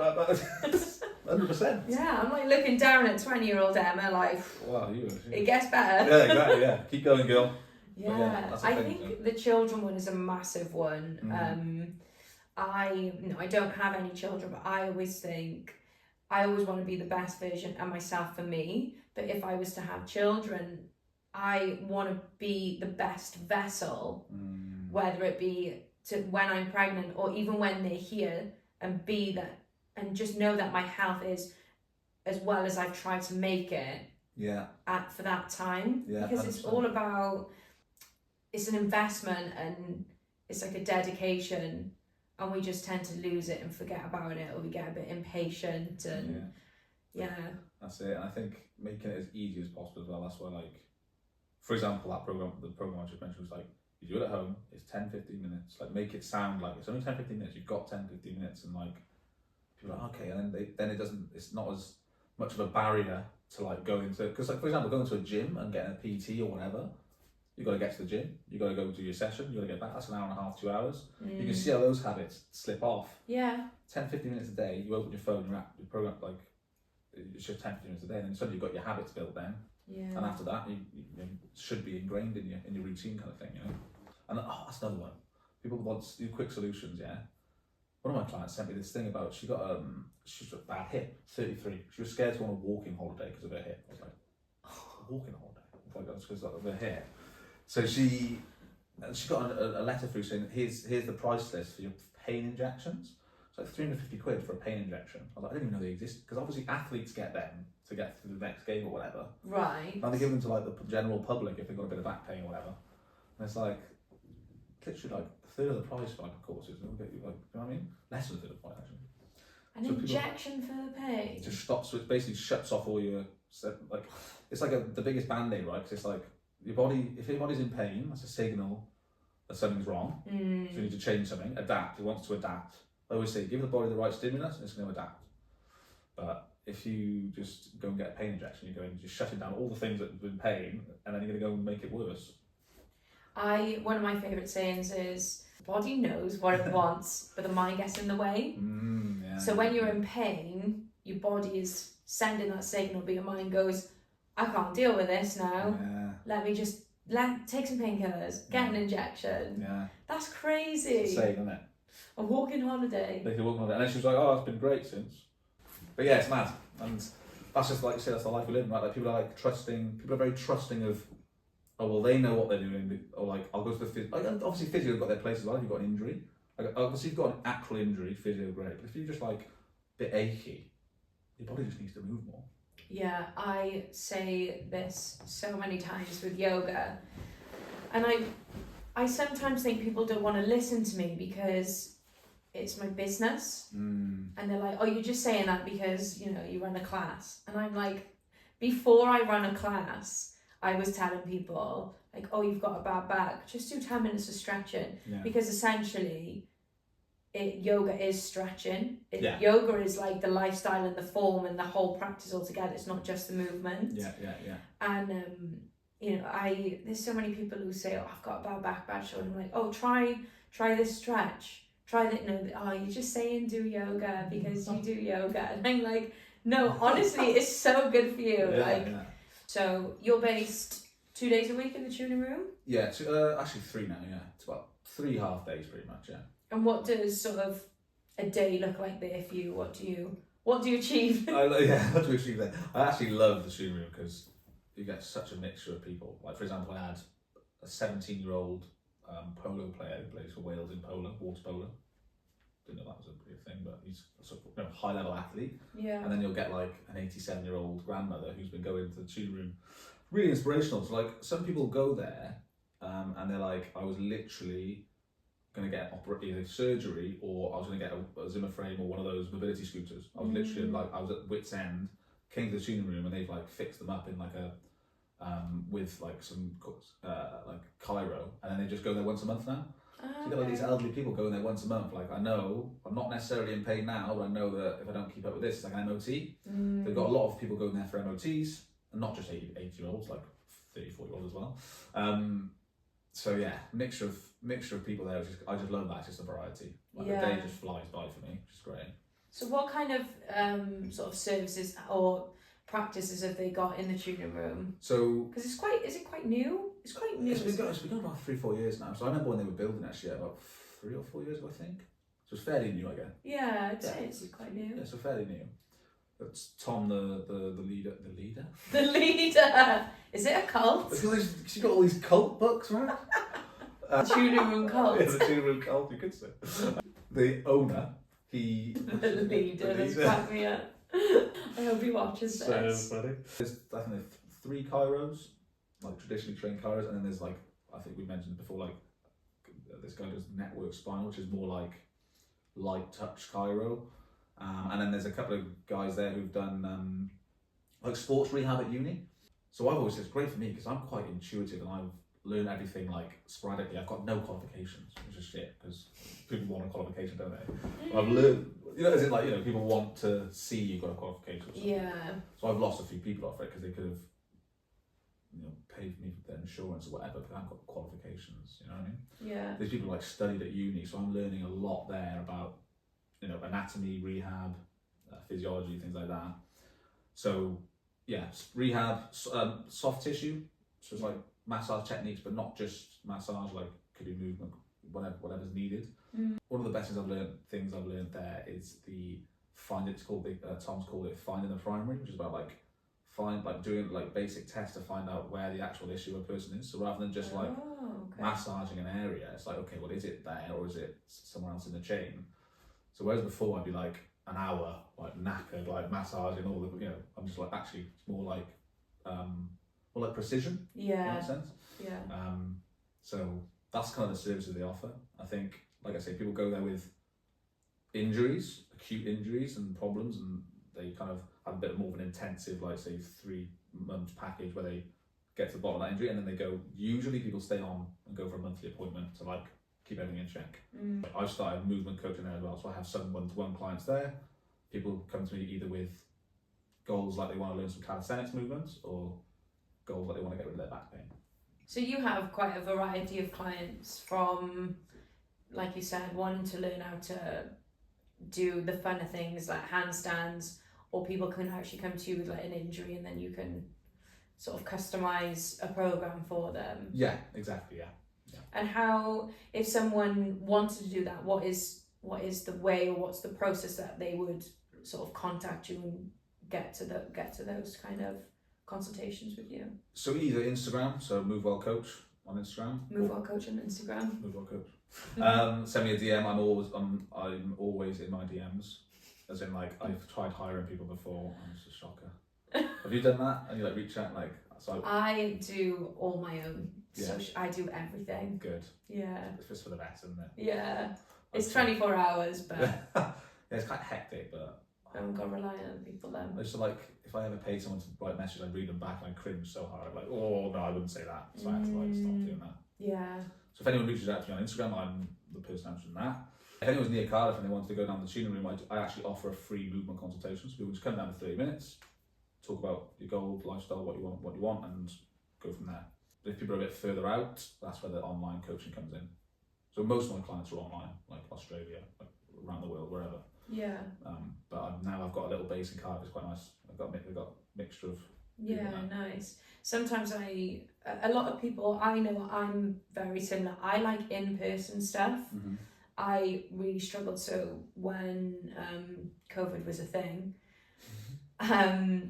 100%. Yeah, I'm like looking down at 20-year-old Emma like, wow, it gets better. Yeah, exactly, yeah. Keep going, girl. Yeah, I think the children one is a massive one. I don't have any children, but I always want to be the best version of myself for me. But if I was to have children, I want to be the best vessel, whether it be to when I'm pregnant or even when they're here, and be that, and just know that my health is as well as I've tried to make it. For that time, because 100%. It's all about. It's an investment and it's like a dedication, and we just tend to lose it and forget about it, or we get a bit impatient and that's it. And I think making it as easy as possible as well. That's why, like, for example, the program I just mentioned was like, you do it at home, it's 10-15 minutes, like make it sound like it's only 10-15 minutes, you've got 10-15 minutes, and like people are like, okay, and then it's not as much of a barrier to like go into, because like for example, going to a gym and getting a PT or whatever, you got to get to the gym, you got to go to your session, you got to get back, that's an hour and a half, 2 hours. You can see how those habits slip off. 10-15 minutes a day, you open your phone, your program, like it's just 10-15 minutes a day, and then suddenly you've got your habits built then. And after that, you should be ingrained in your routine kind of thing, you know. And that's another one. People want to do quick solutions, One of my clients sent me this thing about, she's got a bad hip, 33. She was scared to go on a walking holiday because of her hip. I was like, a walking holiday? I was like, that's because of her hip. So she got a letter through saying, here's the price list for your pain injections. It's like 350 quid for a pain injection. I was like, I didn't even know they exist, because obviously athletes get them to get to the next game or whatever. Right. And they give them to like the general public if they've got a bit of back pain or whatever. And it's like, literally like a third of the price for like courses. And it'll get you like, you know what I mean? Less than a third of the price actually. An injection for the pain? It just stops, so it basically shuts off all your, like, it's like the biggest band-aid, right? Because it's like, your body, if your body's in pain, that's a signal that something's wrong. So you need to change something, adapt. It wants to adapt. I always say, give the body the right stimulus and it's going to adapt. But if you just go and get a pain injection, you're going to just shutting down all the things that have been pain, and then you're going to go and make it worse. One of my favourite sayings is, the body knows what it wants, but the mind gets in the way. So when you're in pain, your body is sending that signal, but your mind goes, I can't deal with this now. Let me just take some painkillers, get an injection. That's crazy. It's insane, isn't it? A walking holiday. Like a walking holiday. And then she was like, oh, it's been great since. But yeah, it's mad, and that's just like you say, that's the life we live in, right? Like people are like trusting. People are very trusting of, oh well, they know what they're doing, or like I'll go to the physio. Like, obviously, physio have got their place as well. If you've got an injury, like obviously, if you've got an actual injury, physio great. But if you're just like a bit achy, your body just needs to move more. Yeah, I say this so many times with yoga, and I sometimes think people don't want to listen to me because it's my business, and they're like, oh, you're just saying that because, you know, you run a class. And I'm like, before I run a class, I was telling people like, oh, you've got a bad back, just do 10 minutes of stretching, because essentially yoga is stretching. Yoga is like the lifestyle and the form and the whole practice altogether. It's not just the movement. And you know, there's so many people who say, oh, I've got a bad shoulder. I'm like, oh, try this stretch. Try that. No, oh, you're just saying do yoga because you do yoga. And I'm like, no, honestly, it's so good for you. So you're based 2 days a week in the tuning room? Yeah, actually 3 now. Yeah, it's about 3 half days pretty much. Yeah. And what does sort of a day look like there for you? What do you achieve? What do you achieve there? I actually love the tuning room because you get such a mixture of people. Like for example, I had a 17-year-old polo player who plays for Wales in polo, water polo. Didn't know that was a big thing, but he's a sort of high-level athlete. Yeah. And then you'll get like an 87-year-old grandmother who's been going to the tuning room. Really inspirational. So like some people go there and they're like, I was literally going to get either surgery or I was going to get a Zimmer frame or one of those mobility scooters. I was literally like, I was at wit's end, came to the tuning room and they've like fixed them up in like a with like some like chiro, and then they just go there once a month now. So you get like these elderly people going there once a month. Like I know I'm not necessarily in pain now, but I know that if I don't keep up with this, it's like an MOT. They've got a lot of people going there for MOTs, and not just 80-year-olds, like 30-40-year-olds as well. So yeah, mixture of people there. I just love that. It's just a variety. Like the day just flies by for me, which is great. So what kind of sort of services or practices have they got in the tuning room? So because is it quite new? It's quite new. It's been going about 3-4 years now. So I remember when they were building it, actually about 3 or 4 years ago, I think. So it's fairly new again. Yeah, I'd say it's quite new. Yeah, so fairly new. That's Tom, the leader. The leader. Is it a cult? She's got all these cult books, right? Tuning room cult. Yeah, the tuning room cult. You could say. The owner. The leader. That's cracked me up. I hope he watches this. So funny. There's I think there's 3 chiros, like traditionally trained chiros, and then there's like I think we mentioned before, like this guy does network spine, which is more like light touch chiro. And then there's a couple of guys there who've done like sports rehab at uni. So I've always said it's great for me because I'm quite intuitive and I've learned everything like sporadically. I've got no qualifications, which is shit because people want a qualification, don't they? I've learned, as in like, people want to see you've got a qualification. Yeah. So I've lost a few people off it because they could have, paid me for their insurance or whatever, but I haven't got qualifications, you know what I mean? Yeah. These people like studied at uni, so I'm learning a lot there about anatomy, rehab, physiology, things like that. So yeah, rehab, soft tissue, so it's like massage techniques, but not just massage, like could be movement, whatever's needed. One of the best things I've learned there is Tom's called it finding the primary, which is about doing like basic tests to find out where the actual issue of a person is. So rather than just massaging an area, it's like, okay, well, is it there or is it somewhere else in the chain? So whereas before I'd be like an hour, like knackered, like massaging all the, I'm just like, actually it's more like precision. Yeah. In that sense. Yeah. So that's kind of the services they offer. I think, like I say, people go there with injuries, acute injuries and problems, and they kind of have a bit more of an intensive, like say 3 month package where they get to the bottom of that injury, and then they go, usually people stay on and go for a monthly appointment to like keep everything in check. I've started movement coaching there as well, so I have some one-to-one clients there. People come to me either with goals like they want to learn some calisthenics movements or goals like they want to get rid of their back pain. So you have quite a variety of clients from, like you said, wanting to learn how to do the funner things like handstands, or people can actually come to you with like an injury and then you can sort of customize a program for them. Yeah, exactly, yeah. And how, if someone wanted to do that, what is the way or what's the process that they would sort of contact you and get to those kind of consultations with you? So either Instagram, so Movewell Coach on Instagram. Movewell Coach on Instagram. Movewell Coach. Send me a DM. I'm always in my DMs. As in, like, I've tried hiring people before, and it's a shocker. Have you done that? And you like reach out, like, so I do all my own. Yeah. I do everything. Good. Yeah. It's just for the best, isn't it? Yeah. It's 24 hours, but yeah, it's quite hectic, but I haven't got to rely on other people then. I just like, if I ever paid someone to write messages, I'd read them back and I'd cringe so hard. I'd be like, oh no, I wouldn't say that. So I have to like stop doing that. Yeah. So if anyone reaches out to me on Instagram, I'm the person answering that. If anyone's near Cardiff and they wanted to go down the tuning room, I actually offer a free movement consultation. So people just come down for 30 minutes, talk about your goals, lifestyle, what you want, and go from there. But if people are a bit further out, that's where the online coaching comes in. So most of my clients are online, like Australia, like around the world, wherever. Yeah. But now I've got a little base in Cardiff. It's quite nice. I've got a mixture of. Yeah, nice. Sometimes a lot of people I know, I'm very similar. I like in-person stuff. Mm-hmm. I really struggled. So when COVID was a thing, I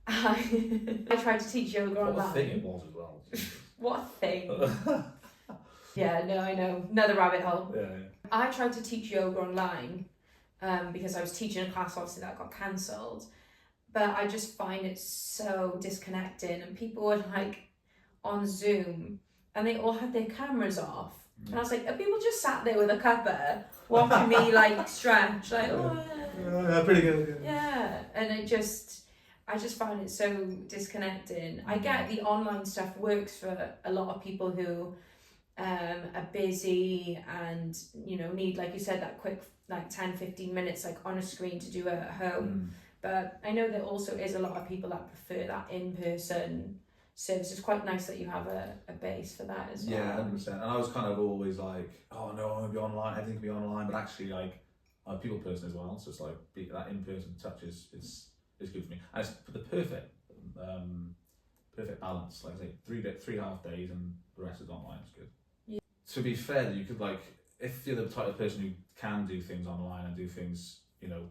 tried to teach yoga online. What a thing it was as well. What a thing. Yeah, no, I know. Another rabbit hole. Yeah. I tried to teach yoga online because I was teaching a class, obviously that got cancelled. But I just find it so disconnecting, and people were like on Zoom and they all had their cameras off. And I was like, are people just sat there with a cuppa watching me like stretch? Like, yeah, pretty good. Yeah, and I just find it so disconnecting. I get the online stuff works for a lot of people who are busy and, you know, need, like you said, that quick like 10-15 minutes like on a screen to do it at home. But I know there also is a lot of people that prefer that in-person service. It's quite nice that you have a base for that as well. Yeah, 100%. And I was kind of always like, oh no, I'm gonna be online, everything can be online, but actually like I'm a people person as well, so it's like that in-person touch is good for me. And it's for the perfect balance. Like I say, three half days and the rest is online. It's good. Yeah. To be fair, you could like, if you're the type of person who can do things online and do things, you know,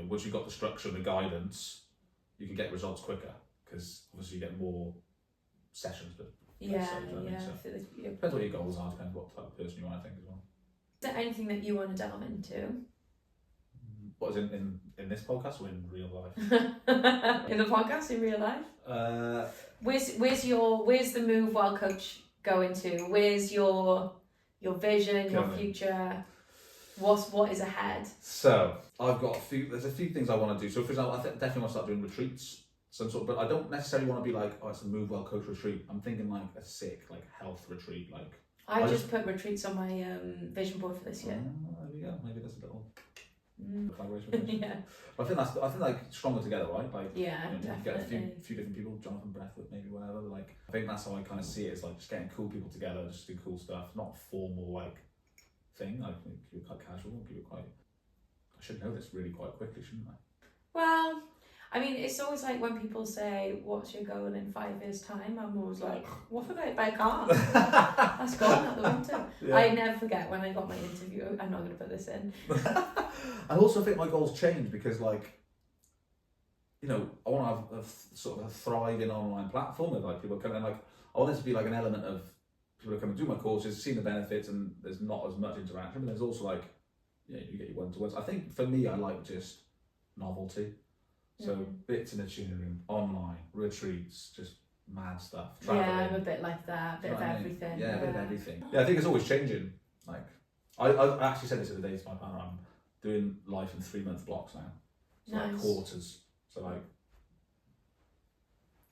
once you've got the structure and the guidance, you can get results quicker because obviously you get more sessions. But yeah. So depends what your goals are, depends what type of person you are, I think, as well. Is there anything that you want to delve into? What is in this podcast or in real life? In the podcast, in real life? Where's the Movewell Coach going to? Where's your vision, your future? What is ahead? So I've got there's a few things I want to do. So for example, I definitely want to start doing retreats, but I don't necessarily want to be like, oh, it's a Movewell Coach retreat. I'm thinking like a sick, like health retreat. Like I just put retreats on my vision board for this year. There we go. Maybe there's a little collaboration. Yeah. But I think like stronger together, right? Like yeah, you get a definitely. few different people, Jonathan Breathwood, maybe whatever. Like I think that's how I kind of see it. It's like just getting cool people together, just do cool stuff, not formal like thing. I think keep it quite casual, keep it quite. I should know this really quite quickly, shouldn't I? Well, I mean, it's always like when people say, "What's your goal in 5 years' time?" I'm always like, "What if I buy a car?" That's gone out the window. Yeah. I never forget when I got my interview. I'm not going to put this in. I also think my goals change because, like, you know, I want to have a sort of a thriving online platform with like people coming in. Like, I want this to be like an element of people who come and do my courses, seeing the benefits, and there's not as much interaction. But there's also like, you get your one-to-ones. I think for me, I like just novelty. So bits in the tuning room, online, retreats, just mad stuff. Traveling. Yeah, I'm a bit like that, bit of everything. Yeah, a bit of everything. Yeah, I think it's always changing. Like, I actually said this the other day to my partner, I'm doing life in 3-month blocks now. So nice. Like quarters. So like.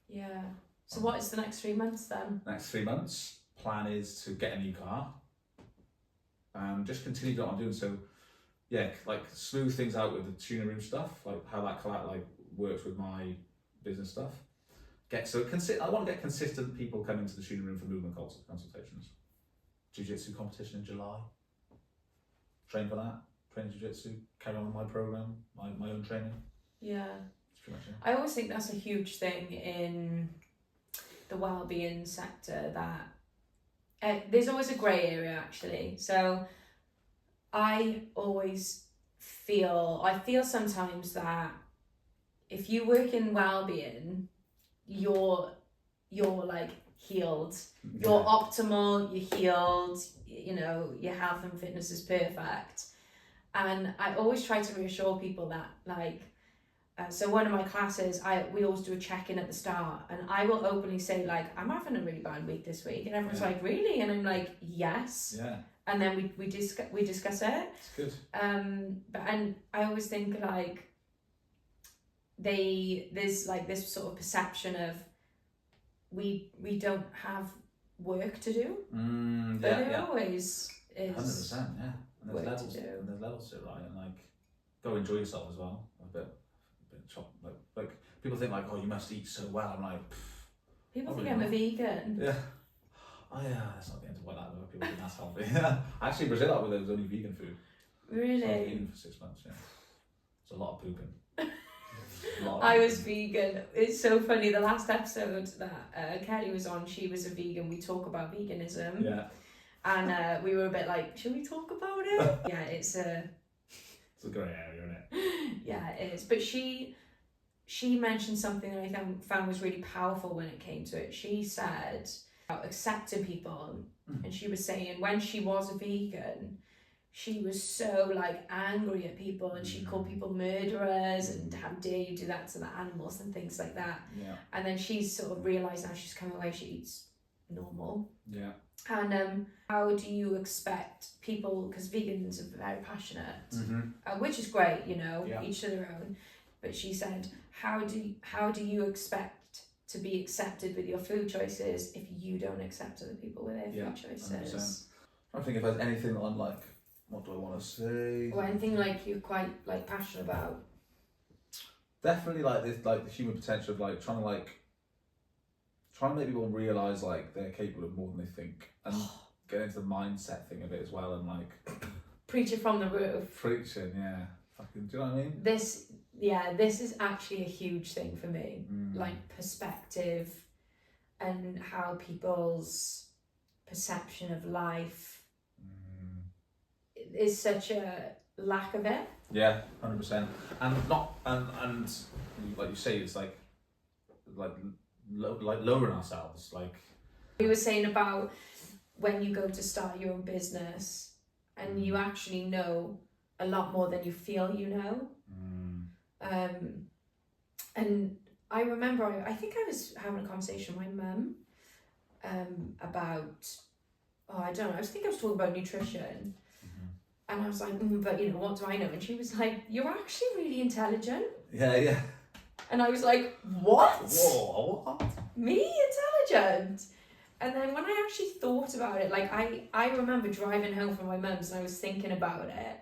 Yeah. So what is the next 3 months then? Next 3 months, plan is to get a new car. And just continue doing what I'm doing. So yeah, like smooth things out with the tuning room stuff, like how that like works with my business stuff. I want to get consistent people coming to the tuning room for movement consultations. Jiu-jitsu competition in July. Train for that. Train jiu-jitsu. Carry on with my program, my own training. Yeah. That's pretty much it. I always think that's a huge thing in the wellbeing sector, that there's always a grey area actually. So I always I feel sometimes that if you work in wellbeing, you're like healed. You're optimal, you're healed, you know, your health and fitness is perfect. And I always try to reassure people that, like, so one of my classes, we always do a check-in at the start, and I will openly say, like, I'm having a really bad week this week, and everyone's like, really? And I'm like, yes. Yeah. And then we discuss it. It's good. And I always think, like, there's like this sort of perception of we don't have work to do. But there always is. 100%, yeah. And work there's to do. and there's levels to it, right? And like, go enjoy yourself as well. A bit chop, like people think like, oh, you must eat so well. I'm like, people think I'm a vegan. Yeah. Oh yeah, let's not get into what that though. People think that's healthy. Actually, in Brazil, there was only vegan food. Really? So I was eating for 6 months. Yeah. It's a lot of pooping. I was vegan. It's so funny. The last episode that Kelly was on, she was a vegan. We talk about veganism. Yeah. And we were a bit like, should we talk about it? Yeah, it's a grey area, isn't it? Yeah, it is. But she mentioned something that I found was really powerful when it came to it. She said about accepting people, and she was saying when she was a vegan, she was so like angry at people, and she called people murderers and how dare you do that to the animals and things like that. Yeah. And then she's sort of realised now she's come away, she eats normal. Yeah. And how do you expect people, because vegans are very passionate, which is great, you know, each to their own. But she said, how do you expect to be accepted with your food choices if you don't accept other people with their food choices? 100%. I think if there's anything on like, what do I want to say? Or anything like you're quite like passionate about. Definitely like this, like the human potential of like trying to make people realise like they're capable of more than they think, and get into the mindset thing of it as well, and like preaching from the roof. Preaching, yeah. Fucking, do you know what I mean? This is actually a huge thing for me. Like perspective and how people's perception of life is such a lack of it. Yeah, 100%. And not and like you say, it's like lowering ourselves. Like we were saying about when you go to start your own business and you actually know a lot more than you feel you know. And I remember I think I was having a conversation with my mum about I don't know, I think I was talking about nutrition. And I was like, but you know, what do I know? And she was like, you're actually really intelligent. Yeah. And I was like, what? Whoa, what? Me intelligent? And then when I actually thought about it, like I remember driving home from my mum's and I was thinking about it.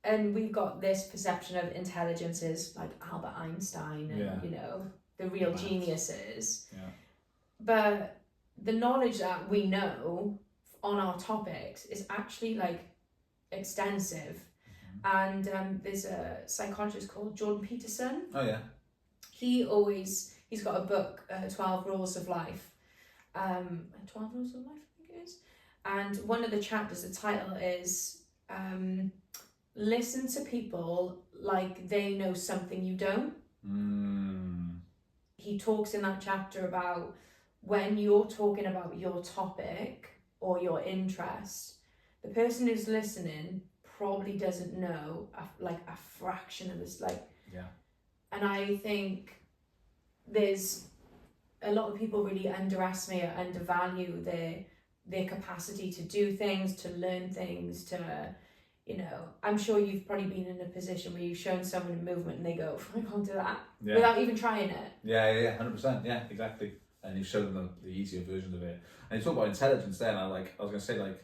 And we've got this perception of intelligence is like Albert Einstein and, you know, the real geniuses. Yeah. But the knowledge that we know on our topics is actually like extensive. And there's a psychologist called Jordan Peterson. Oh yeah. He's got a book, 12 Rules of Life. 12 Rules of Life, I think it is. And one of the chapters, the title is listen to people like they know something you don't. He talks in that chapter about when you're talking about your topic or your interest, the person who's listening probably doesn't know a fraction of this. And I think there's a lot of people really underestimate or undervalue their capacity to do things, to learn things, to, you know, I'm sure you've probably been in a position where you've shown someone a movement and they go, I can't do that, without even trying it. Yeah, 100%, yeah, exactly. And you show them the easier version of it. And you talk about intelligence there, and I was going to say, like,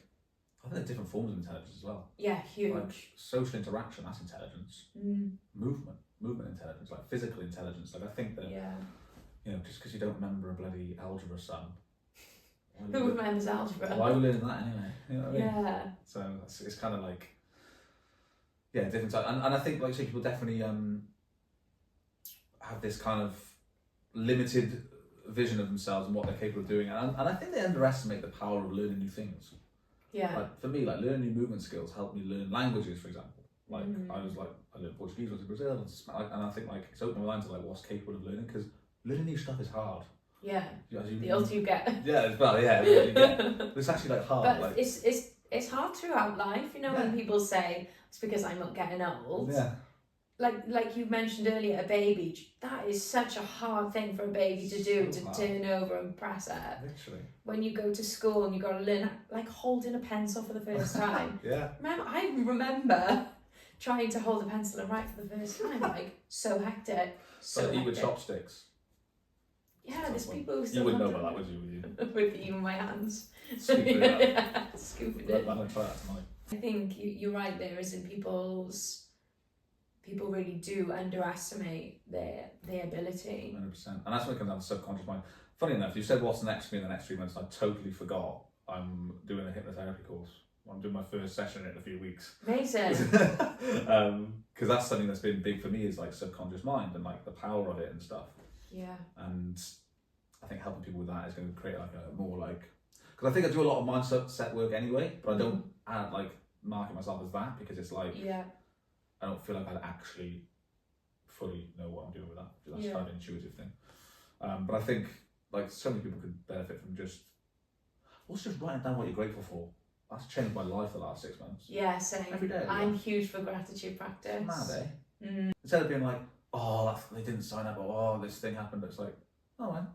I think there's different forms of intelligence as well. Yeah, huge. Like social interaction, that's intelligence. Movement intelligence, like physical intelligence. Like I think that, you know, just because you don't remember a bloody algebra sum. Who remembers algebra? Why are we learning that anyway? You know what I mean? Yeah. So it's kind of like, different type. And I think, like, so people definitely have this kind of limited vision of themselves and what they're capable of doing. And I think they underestimate the power of learning new things. Yeah. Like for me, like learning new movement skills helped me learn languages, for example. Like I was like, I learned Portuguese, I went to Brazil, and I think like it's opening my mind to like what's capable of learning, because learning new stuff is hard. Yeah. As The older you get. Yeah, it's well, yeah, the older you get. But it's actually like hard. But like it's hard throughout life, you know, when people say it's because I'm not getting old. Yeah. Like you mentioned earlier, a baby, that is such a hard thing for a baby to do, to turn over and press up. Literally. When you go to school and you got to learn, like holding a pencil for the first time. Yeah. I remember trying to hold a pencil and write for the first time, like so hectic. So eat with chopsticks. Yeah, there's people who You still wouldn't know about that, would you? with even my hands. Scooping it up. Yeah, scooping it. I'm going to try that tonight. I think you're right there, isn't people really do underestimate their ability. 100%. And that's when it comes down to subconscious mind. Funny enough, you said what's next for me in the next 3 months, and I totally forgot I'm doing a hypnotherapy course. I'm doing my first session in a few weeks. Amazing. Because that's something that's been big for me, is like subconscious mind and like the power of it and stuff. Yeah. And I think helping people with that is going to create like a more like, because I think I do a lot of mindset work anyway, but I don't add like market myself as that, because it's like, I don't feel like I'd actually fully know what I'm doing with that. That's kind of an intuitive thing. But I think like so many people could benefit from just writing down what you're grateful for. That's changed my life the last 6 months. Yeah, same. Every day. I'm huge for gratitude practice. Mad, eh? Instead of being like, oh, they didn't sign up, or oh, this thing happened, it's like, oh man,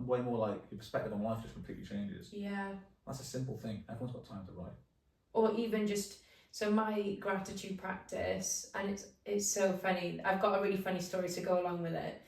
way more like your perspective on life just completely changes. Yeah. That's a simple thing. Everyone's got time to write. Or even just, so my gratitude practice, and it's so funny, I've got a really funny story to go along with it.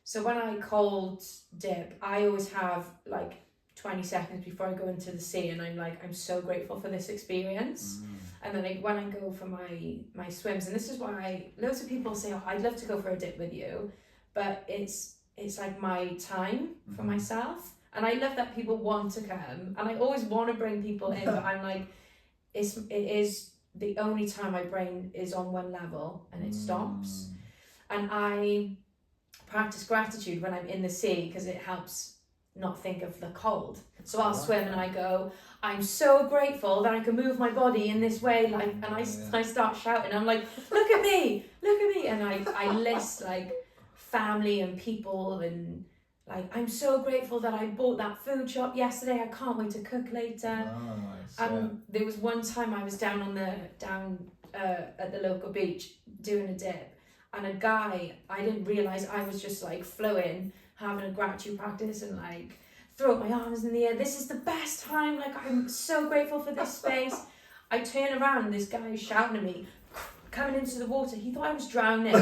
So when I cold dip, I always have like 20 seconds before I go into the sea, and I'm like, I'm so grateful for this experience. And then like when I go for my swims, and this is why loads of people say, oh, I'd love to go for a dip with you, but it's like my time for myself. And I love that people want to come, and I always want to bring people in, but I'm like, it is the only time my brain is on one level and it stops. And I practice gratitude when I'm in the sea, because it helps not think of the cold. So I'll swim and I go, I'm so grateful that I can move my body in this way, like, and I start shouting, I'm like, look at me, and I list like family and people, and like, I'm so grateful that I bought that food shop yesterday, I can't wait to cook later. And there was one time I was down at the local beach doing a dip, and a guy, I didn't realise, I was just like flowing, having a gratitude practice, and like throw up my arms in the air. This is the best time, like I'm so grateful for this space. I turn around and this guy is shouting at me, coming into the water. He thought I was drowning.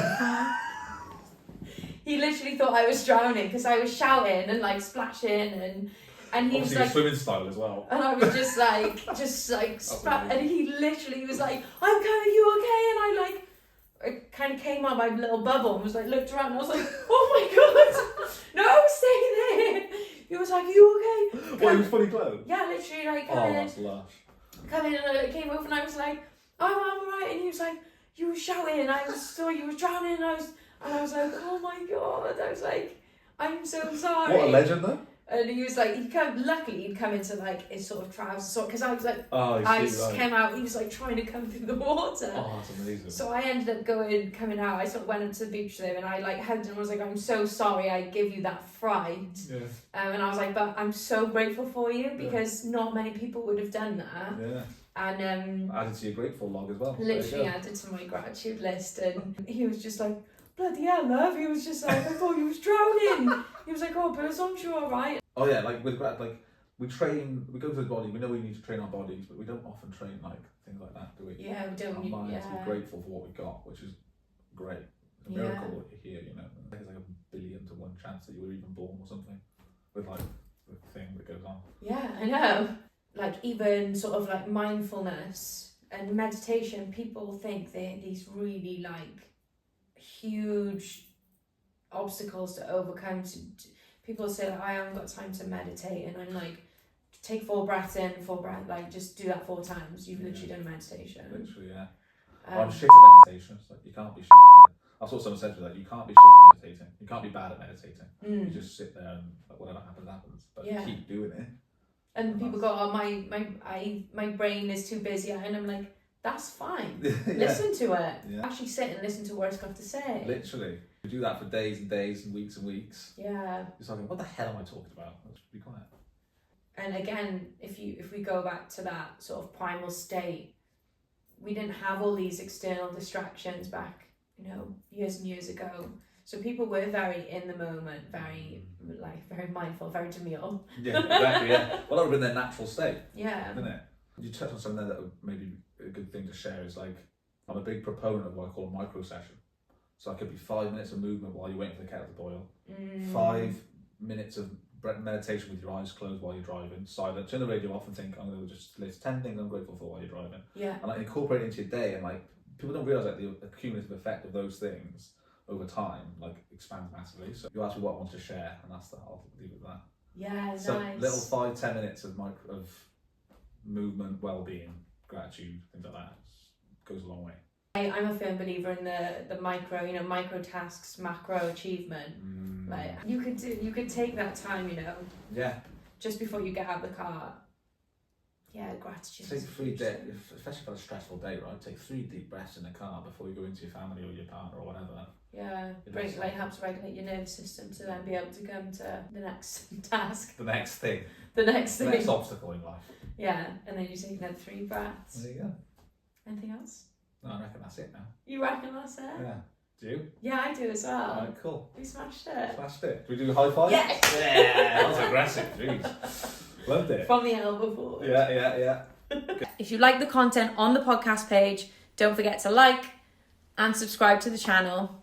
He literally thought I was drowning because I was shouting and like splashing, and he was like swimming style as well. And I was just like and he literally was like, I'm coming, you okay? And I like, it kind of came out my little bubble and was like, looked around and I was like, oh my god, no, stay there. He was like, you okay? What, he was fully clothed? Yeah, literally like, that's lush. Come in, and I came over and I was like, oh, I'm alright. And he was like, you were shouting and I saw you were drowning, and I was like, oh my god. I was like, I'm so sorry. What a legend though. And he was like, luckily he'd come into like his sort of trousers, because I was like, came out, he was like trying to come through the water. Oh, that's amazing. So I ended up coming out, I sort of went up to the beach with him, and I like hugged him and was like, I'm so sorry I give you that fright. Yeah. And I was like, but I'm so grateful for you, because not many people would have done that. Yeah. And added to your grateful log as well. Literally added to my gratitude list, and he was just like, bloody hell, love. He was just like, I thought you was drowning. He was like, oh, but as long as you're alright. Oh yeah, like with we train, we go to the body, we know we need to train our bodies, but we don't often train like things like that, do we? Yeah, we don't. Our minds to be grateful for what we got, which is great. It's a miracle what you're here, you know. I think it's like 1 billion to 1 chance that you were even born or something, with like the thing that goes on. Yeah, I know. Like even sort of like mindfulness and meditation, people think they're these really like huge obstacles to overcome. People say like, I haven't got time to meditate, and I'm like, take 4 breaths in, 4 breaths, like just do that 4 times. You've literally done meditation. Literally, yeah. I'm shit at meditation. It's like, you can't be shit at meditation. That's what someone said to me, like, you can't be shit at meditating. You can't be bad at meditating. You just sit there and like, whatever happens, happens. But keep doing it. And people go, oh, my brain is too busy, and I'm like, that's fine. Yeah. Listen to it. Yeah. Actually sit and listen to what it's got to say. Literally. We do that for days and days and weeks. Yeah. It's like, what the hell am I talking about? Let's be quiet. And again, if we go back to that sort of primal state, we didn't have all these external distractions back, years and years ago. So people were very in the moment, very mindful, very demure. Yeah, exactly. Yeah. Well, that would have been their natural state. Yeah. Isn't it? You touched on something there that would maybe a good thing to share is like, I'm a big proponent of what I call a micro session. So it could be 5 minutes of movement while you're waiting for the kettle to boil. 5 minutes of meditation with your eyes closed while you're driving. Silent. Turn the radio off and think, I'm going to just list 10 things I'm grateful for while you're driving. Yeah. And like incorporate it into your day, and like people don't realise like the cumulative effect of those things over time like expands massively. So you asked me what I wanted to share, and that's that. I'll leave it with that. Yeah, so nice. Little 5-10 minutes of movement, well-being, gratitude, things like that goes a long way. I'm a firm believer in the micro tasks, macro achievement. Like you could take that time, Yeah. just before you get out of the car. Yeah, gratitude. Take 3 days, especially for a stressful day, right? Take 3 deep breaths in the car before you go into your family or your partner or whatever. Yeah, helps regulate your nervous system to then be able to come to the next task. The next thing. The next obstacle in life. Yeah, and then you take another 3 breaths. There you go. Anything else? No, I reckon that's it now. You reckon that's it? Yeah. Do you? Yeah, I do as well. Alright, cool. We smashed it. Smashed it. Do we do high five? Yes! Yeah, that was aggressive. Jeez. Loved it. From the elbow forward. Yeah. If you like the content on the podcast page, don't forget to like and subscribe to the channel.